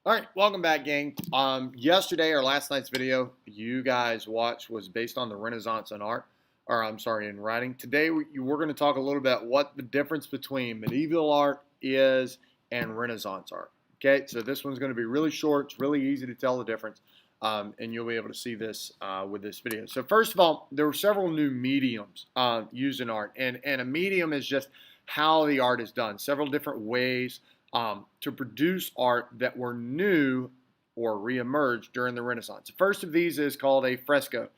All right, welcome back, gang. Yesterday or last night's video you guys watched was based on the Renaissance in art, or I'm sorry, in writing. Today we're going to talk a little bit what the difference between medieval art is and Renaissance art. Okay, so this one's going to be really short. It's really easy to tell the difference, and you'll be able to see this with this video. So first of all, there were several new mediums used in art, and a medium is just how the art is done. Several different ways to produce art that were new or reemerged during the Renaissance. The first of these is called a fresco.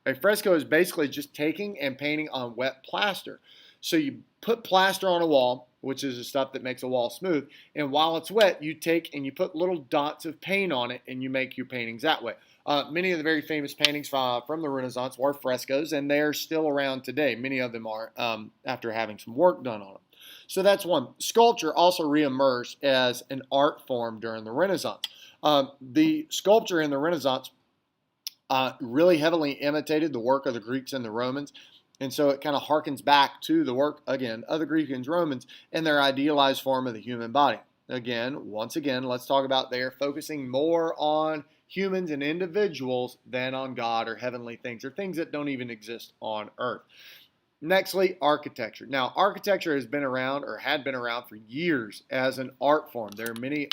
A fresco is basically just taking and painting on wet plaster. So you put plaster on a wall, which is the stuff that makes a wall smooth, and while it's wet, you take and you put little dots of paint on it, and you make your paintings that way. Many of the very famous paintings from the Renaissance were frescoes, and they're still around today. Many of them are after having some work done on them. So that's one. Sculpture also reemerged as an art form during the Renaissance. The sculpture in the Renaissance really heavily imitated the work of the Greeks and the Romans. And so it kind of harkens back to the work, again, of the Greeks and Romans and their idealized form of the human body. Once again, let's talk about they're focusing more on humans and individuals than on God or heavenly things or things that don't even exist on earth. Nextly, architecture. Now, architecture has been around or had been around for years as an art form. There are many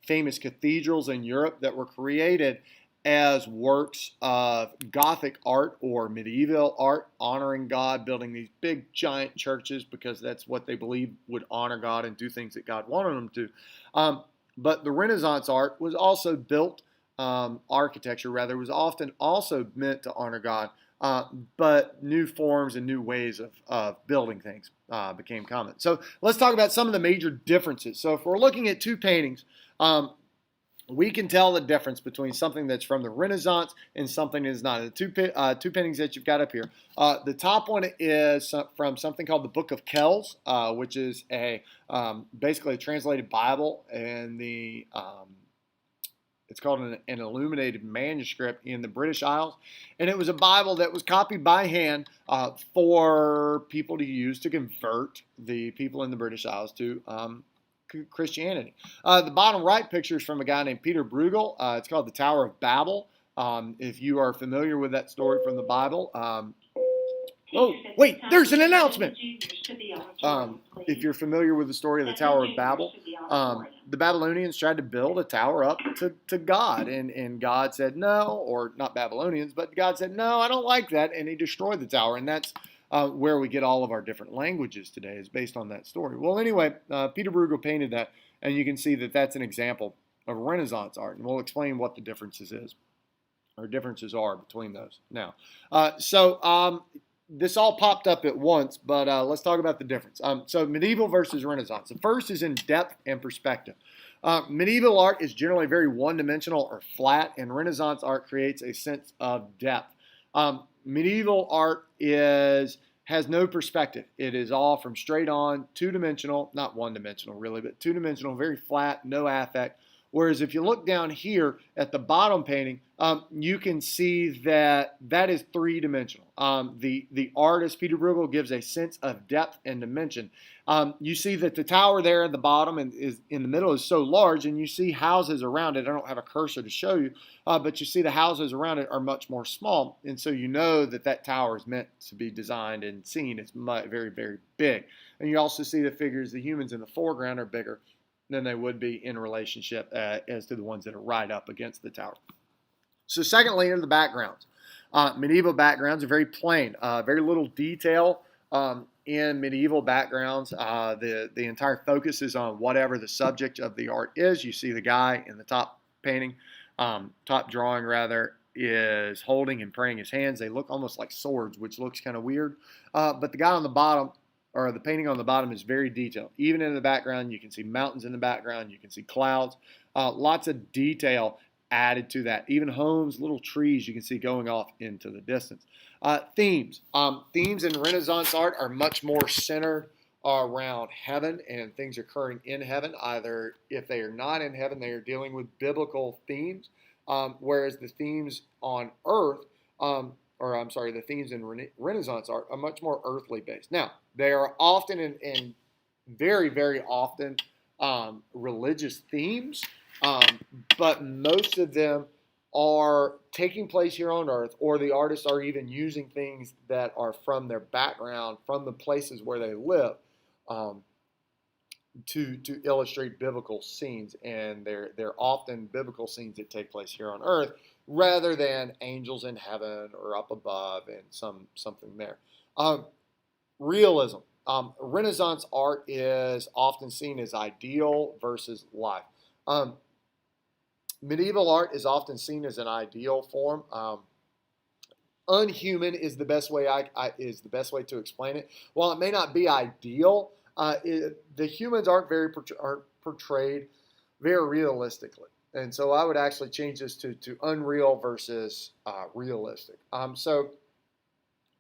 famous cathedrals in Europe that were created as works of Gothic art or medieval art, honoring God, building these big giant churches because that's what they believed would honor God and do things that God wanted them to. But the Renaissance art was also built, architecture rather, was often also meant to honor God. But new forms and new ways of building things became common. So let's talk about some of the major differences. So if we're looking at two paintings, we can tell the difference between something that's from the Renaissance and something that is not. The two paintings that you've got up here. The top one is from something called the Book of Kells, which is basically a translated Bible, and it's called an illuminated manuscript in the British Isles. And it was a Bible that was copied by hand for people to use to convert the people in the British Isles to Christianity. The bottom right picture is from a guy named Peter Bruegel. It's called the Tower of Babel. If you are familiar with that story from the Bible, oh, wait, there's an announcement. If you're familiar with the story of the Tower of Babel, the Babylonians tried to build a tower up to God, and God said no, or not Babylonians, but God said, no, I don't like that, and he destroyed the tower, and that's where we get all of our different languages today is based on that story. Well, anyway, Peter Bruegel painted that, and you can see that that's an example of Renaissance art, and we'll explain what the differences are between those now. This all popped up at once, but let's talk about the difference. So medieval versus Renaissance. The first is in depth and perspective. Medieval art is generally very one-dimensional or flat, and Renaissance art creates a sense of depth. Medieval art has no perspective. It is all from straight on, two-dimensional, not one-dimensional really, but two-dimensional, very flat, no affect. Whereas if you look down here at the bottom painting, you can see that is three-dimensional. The artist, Peter Bruegel, gives a sense of depth and dimension. You see that the tower there at the bottom and is in the middle is so large, and you see houses around it. I don't have a cursor to show you, but you see the houses around it are much more small, and so you know that tower is meant to be designed and seen as very, very big. And you also see the figures, the humans in the foreground are bigger than they would be in relationship as to the ones that are right up against the tower. So secondly, are the backgrounds. Medieval backgrounds are very plain, very little detail in medieval backgrounds. The entire focus is on whatever the subject of the art is. You see the guy in the top painting, top drawing rather, is holding and praying his hands. They look almost like swords, which looks kind of weird. But the guy on the bottom, or the painting on the bottom, is very detailed. Even in the background, you can see mountains in the background. You can see clouds. Lots of detail added to that. Even homes, little trees you can see going off into the distance. Themes. Themes in Renaissance art are much more centered around heaven and things occurring in heaven. Either if they are not in heaven, they are dealing with biblical themes, whereas the themes on earth, the themes in Renaissance art are much more earthly based. Now, they are often very, very often religious themes, But most of them are taking place here on Earth, or the artists are even using things that are from their background, from the places where they live, um, to illustrate biblical scenes, and they're often biblical scenes that take place here on Earth, rather than angels in heaven or up above and something there. Realism. Renaissance art is often seen as ideal versus life. Um, Medieval art is often seen as an ideal form. Unhuman is the best way is the best way to explain it. While it may not be ideal, the humans aren't portrayed very realistically, and so I would actually change this to unreal versus realistic.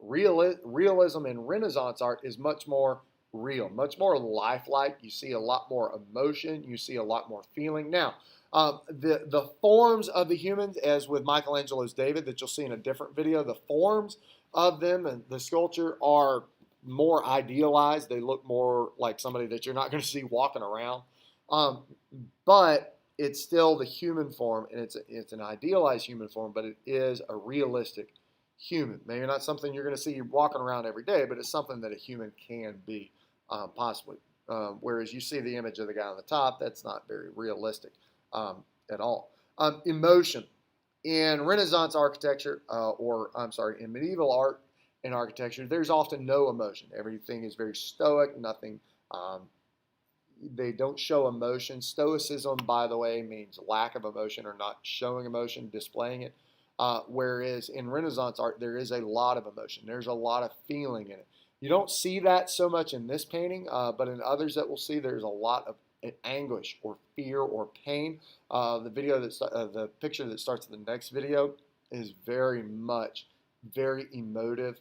Realism in Renaissance art is much more real, much more lifelike. You see a lot more emotion. You see a lot more feeling. Now, the forms of the humans, as with Michelangelo's David, that you'll see in a different video, the forms of them and the sculpture are more idealized. They look more like somebody that you're not going to see walking around. But it's still the human form, and it's an idealized human form, but it is a realistic human. Maybe not something you're going to see walking around every day, but it's something that a human can be, possibly. Whereas you see the image of the guy on the top, that's not very realistic at all. Emotion. In Renaissance architecture, in medieval art and architecture, there's often no emotion. Everything is very stoic, nothing. They don't show emotion. Stoicism, by the way, means lack of emotion or not showing emotion, displaying it. Whereas in Renaissance art, there is a lot of emotion. There's a lot of feeling in it. You don't see that so much in this painting, but in others that we'll see, there's a lot of anguish or fear or pain. The picture that starts in the next video is very emotive.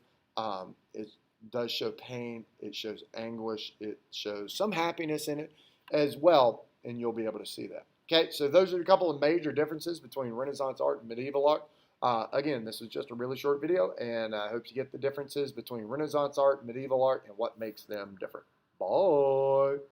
It does show pain. It shows anguish. It shows some happiness in it as well, and you'll be able to see that. Okay, so those are a couple of major differences between Renaissance art and medieval art. Again, this is just a really short video, and I hope you get the differences between Renaissance art and medieval art and what makes them different. Bye.